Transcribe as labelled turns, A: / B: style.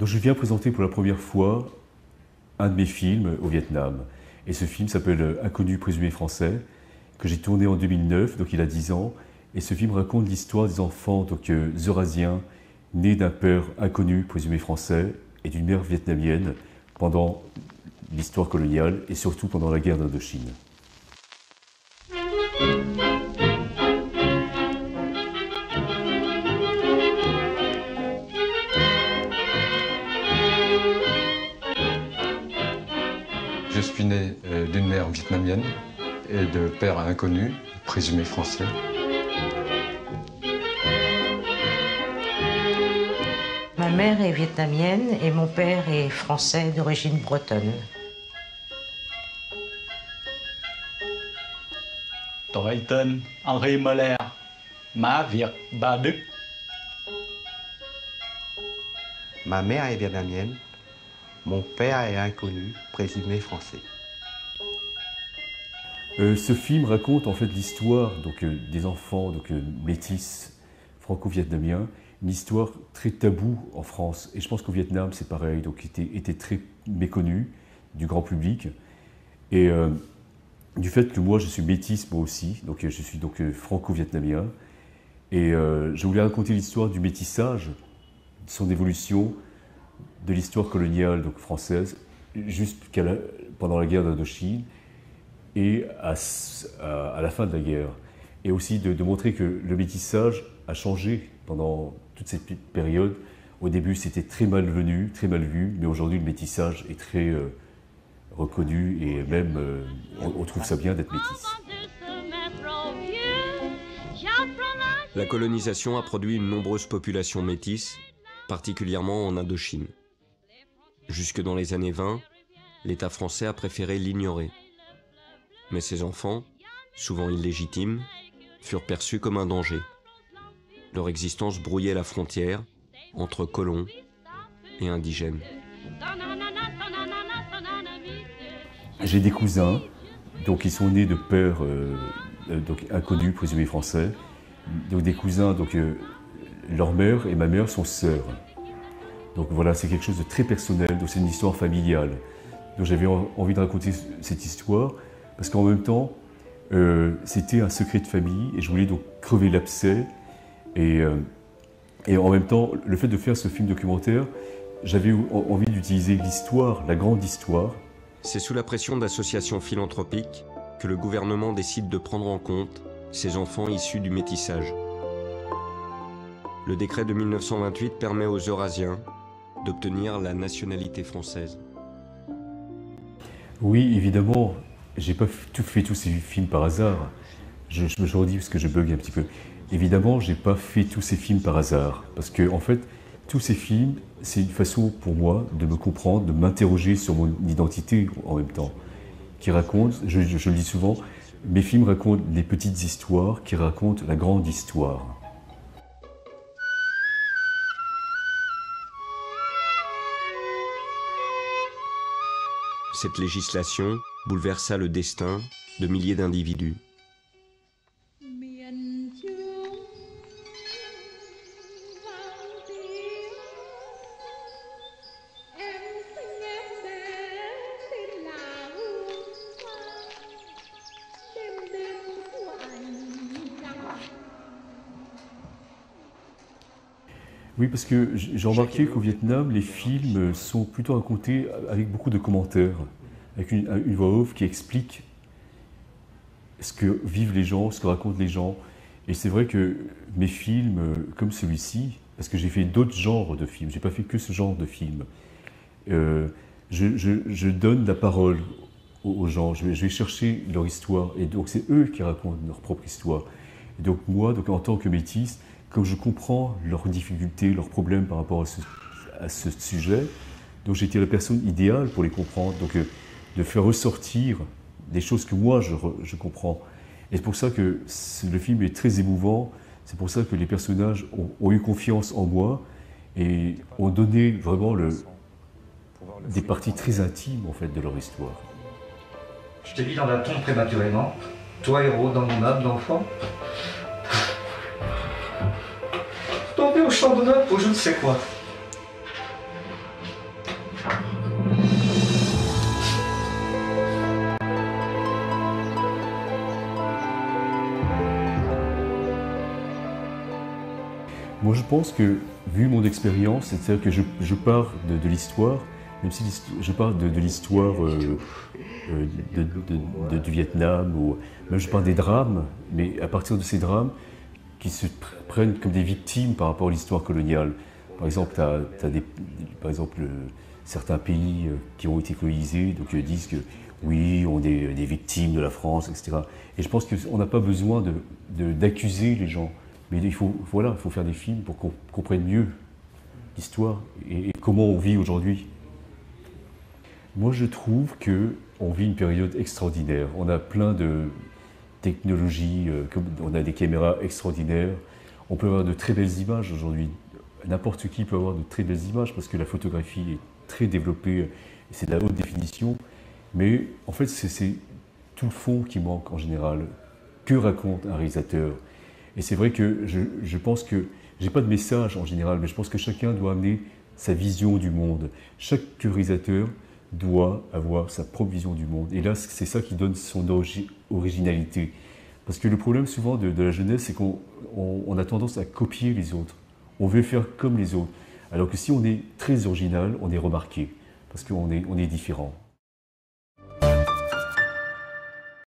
A: Donc je viens présenter pour la première fois un de mes films au Vietnam. Et ce film s'appelle Inconnu présumé français, que j'ai tourné en 2009, donc il a 10 ans. Et ce film raconte l'histoire des enfants eurasiens nés d'un père inconnu présumé français et d'une mère vietnamienne pendant l'histoire coloniale et surtout pendant la guerre d'Indochine.
B: Je suis né d'une mère vietnamienne et de père inconnu, présumé français.
C: Ma mère est vietnamienne et mon père est français d'origine bretonne.
D: Tôi tên Henri Moller, má Việt, ba Đức.
E: Ma mère est vietnamienne, mon père est inconnu, présumé français.
A: Ce film raconte en fait l'histoire des enfants métis franco-vietnamiens, une histoire très taboue en France. Et je pense qu'au Vietnam c'est pareil, donc était très méconnu du grand public. Et du fait que moi je suis métis moi aussi, donc je suis franco-vietnamien. Et je voulais raconter l'histoire du métissage, de son évolution, de l'histoire coloniale française, pendant la guerre d'Indochine et à la fin de la guerre. Et aussi de montrer que le métissage a changé pendant toute cette période. Au début, c'était très malvenu, très mal vu, mais aujourd'hui, le métissage est très reconnu et même on trouve ça bien d'être métis.
F: La colonisation a produit une nombreuse population métisse, particulièrement en Indochine. Jusque dans les années 20, l'État français a préféré l'ignorer. Mais ces enfants, souvent illégitimes, furent perçus comme un danger. Leur existence brouillait la frontière entre colons et indigènes.
A: J'ai des cousins, ils sont nés de pères inconnus, présumés français. Donc des cousins, leur mère et ma mère sont sœurs. Donc voilà, c'est quelque chose de très personnel, donc c'est une histoire familiale. Donc j'avais envie de raconter cette histoire parce qu'en même temps, c'était un secret de famille et je voulais donc crever l'abcès. Et en même temps, le fait de faire ce film documentaire, j'avais envie d'utiliser l'histoire, la grande histoire.
F: C'est sous la pression d'associations philanthropiques que le gouvernement décide de prendre en compte ces enfants issus du métissage. Le décret de 1928 permet aux Eurasiens d'obtenir la nationalité française.
A: Oui, évidemment, j'ai pas fait tous ces films par hasard. Je me redis parce que je bug un petit peu. Évidemment, j'ai pas fait tous ces films par hasard. Parce que, en fait, tous ces films, c'est une façon pour moi de me comprendre, de m'interroger sur mon identité en même temps. Qui raconte, je le dis souvent, mes films racontent des petites histoires qui racontent la grande histoire.
F: Cette législation bouleversa le destin de milliers d'individus.
A: Oui, parce que j'ai remarqué qu'au Vietnam, les films sont plutôt racontés avec beaucoup de commentaires, avec une voix off qui explique ce que vivent les gens, ce que racontent les gens. Et c'est vrai que mes films, comme celui-ci, parce que j'ai fait d'autres genres de films, j'ai pas fait que ce genre de film, je donne la parole aux gens, je vais chercher leur histoire, et donc c'est eux qui racontent leur propre histoire. Et donc moi, en tant que métis, comme je comprends leurs difficultés, leurs problèmes par rapport à ce sujet, donc j'étais la personne idéale pour les comprendre, donc de faire ressortir des choses que moi je comprends. Et c'est pour ça que le film est très émouvant, c'est pour ça que les personnages ont eu confiance en moi et ont donné vraiment des parties très intimes en fait de leur histoire.
G: Je t'ai mis dans la tombe prématurément, toi héros dans mon âme d'enfant. Tombé au champ d'honneur pour je ne sais quoi.
A: Moi, je pense que, vu mon expérience, c'est-à-dire que je pars de l'histoire, même si je pars de l'histoire du Vietnam, ou même je pars des drames, mais à partir de ces drames qui se prennent comme des victimes par rapport à l'histoire coloniale. Par exemple, certains pays qui ont été colonisés disent que oui, on est des victimes de la France, etc. Et je pense qu'on n'a pas besoin d'accuser les gens. Mais il faut faire des films pour qu'on comprenne mieux l'histoire et comment on vit aujourd'hui. Moi, je trouve qu'on vit une période extraordinaire. On a plein de technologies, on a des caméras extraordinaires. On peut avoir de très belles images aujourd'hui. N'importe qui peut avoir de très belles images parce que la photographie est très développée, c'est de la haute définition. Mais en fait, c'est tout le fond qui manque en général. Que raconte un réalisateur? Et c'est vrai que je pense que, j'ai pas de message en général, mais je pense que chacun doit amener sa vision du monde. Chaque réalisateur doit avoir sa propre vision du monde. Et là, c'est ça qui donne son originalité. Parce que le problème souvent de la jeunesse, c'est qu'on a tendance à copier les autres. On veut faire comme les autres. Alors que si on est très original, on est remarqué. Parce qu'on est différent.